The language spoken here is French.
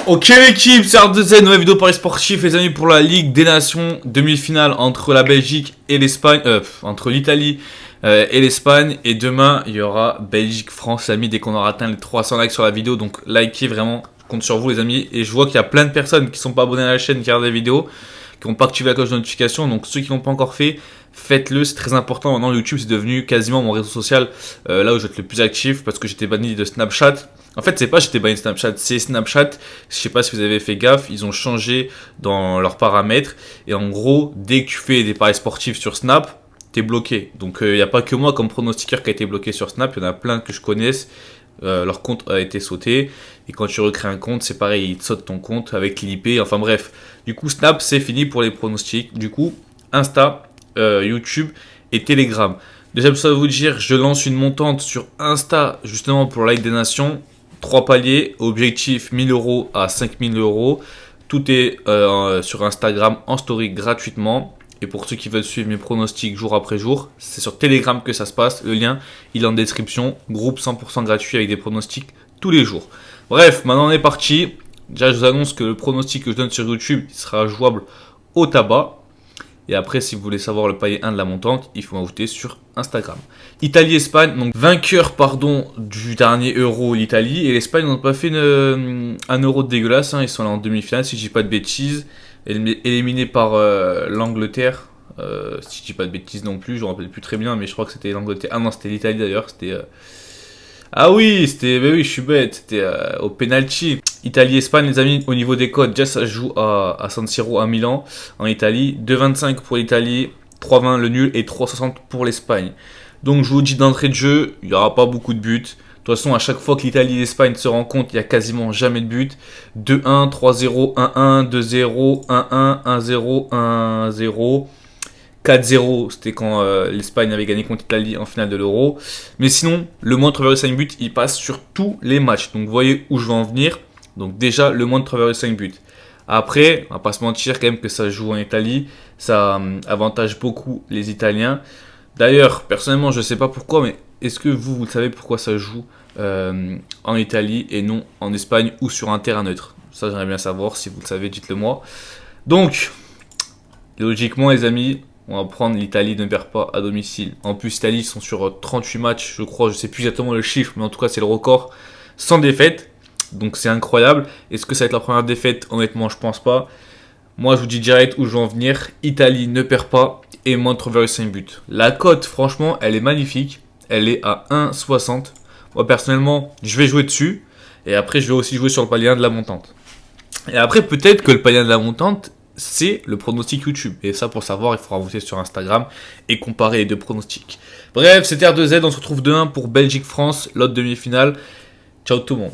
Ok l'équipe, c'est R2Z, nouvelle vidéo Paris Sportif les amis pour la Ligue des Nations, demi-finale entre la Belgique et l'Espagne, entre l'Italie et l'Espagne. Et demain il y aura Belgique-France les amis dès qu'on aura atteint les 300 likes sur la vidéo. Donc likez vraiment, je compte sur vous les amis. Et je vois qu'il y a plein de personnes qui sont pas abonnées à la chaîne, qui regardent les vidéos, qui n'ont pas activé la cloche de notification. Donc ceux qui l'ont pas encore fait, faites-le, c'est très important. Maintenant YouTube c'est devenu quasiment mon réseau social, là où je vais être le plus actif parce que j'étais banni de Snapchat. En fait, c'est pas j'étais banni de Snapchat, c'est Snapchat. Je sais pas si vous avez fait gaffe, ils ont changé dans leurs paramètres. Et en gros, dès que tu fais des paris sportifs sur Snap, t'es bloqué. Donc, il n'y a pas que moi comme pronostiqueur qui a été bloqué sur Snap. Il y en a plein que je connaisse. Leur compte a été sauté. Et quand tu recrées un compte, c'est pareil, ils te sautent ton compte avec l'IP. Enfin bref. Du coup, Snap, c'est fini pour les pronostics. Du coup, Insta, YouTube et Telegram. Déjà, pour ça vous dire, je lance une montante sur Insta justement pour la Ligue des Nations. 3 paliers, objectif 1000 € à 5000 €. Tout est sur Instagram en story gratuitement. Et pour ceux qui veulent suivre mes pronostics jour après jour, c'est sur Telegram que ça se passe. Le lien, il est en description. Groupe 100% gratuit avec des pronostics tous les jours. Bref, maintenant on est parti. Déjà, je vous annonce que le pronostic que je donne sur YouTube il sera jouable au tabac. Et après, si vous voulez savoir le palier 1 de la montante, il faut m'ajouter sur Instagram. Italie-Espagne, donc vainqueur du dernier Euro, l'Italie. Et l'Espagne n'ont pas fait un Euro de dégueulasse. Ils sont là en demi-finale, si je dis pas de bêtises. Éliminés par l'Angleterre. Si je dis pas de bêtises non plus, je ne me rappelle plus très bien, mais je crois que c'était l'Angleterre. Ah non, c'était l'Italie d'ailleurs. C'était. Ah oui, oui, je suis bête. C'était au penalty. Italie-Espagne, les amis, au niveau des codes, déjà ça se joue à San Siro, à Milan, en Italie. 2,25 pour l'Italie, 3,20 le nul et 3,60 pour l'Espagne. Donc je vous dis d'entrée de jeu, il n'y aura pas beaucoup de buts. De toute façon, à chaque fois que l'Italie et l'Espagne se rencontrent, il n'y a quasiment jamais de but. 2-1, 3-0, 1-1, 2-0, 1-1, 1-0, 1-0. 4-0, c'était quand l'Espagne avait gagné contre l'Italie en finale de l'Euro. Mais sinon, le moins de 3,5 buts, il passe sur tous les matchs. Donc vous voyez où je veux en venir. Donc déjà, le moins de 3,5 buts. Après, on va pas se mentir quand même que ça joue en Italie. Ça avantage beaucoup les Italiens. D'ailleurs, personnellement, je ne sais pas pourquoi, mais est-ce que vous savez pourquoi ça joue en Italie et non en Espagne ou sur un terrain neutre? Ça, j'aimerais bien savoir. Si vous le savez, dites-le moi. Donc, logiquement, les amis, on va prendre l'Italie ne perd pas à domicile. En plus, l'Italie, ils sont sur 38 matchs, je crois. Je ne sais plus exactement le chiffre, mais en tout cas, c'est le record. Sans défaite. Donc, c'est incroyable. Est-ce que ça va être la première défaite? Honnêtement, je pense pas. Moi, je vous dis direct où je veux en venir. Italie ne perd pas et moins de 3,5 buts. La cote, franchement, elle est magnifique. Elle est à 1,60. Moi, personnellement, je vais jouer dessus. Et après, je vais aussi jouer sur le palier 1 de la montante. Et après, peut-être que le palier 1 de la montante, c'est le pronostic YouTube. Et ça, pour savoir, il faudra voter sur Instagram et comparer les deux pronostics. Bref, c'était R2Z. On se retrouve demain pour Belgique-France, l'autre demi-finale. Ciao tout le monde.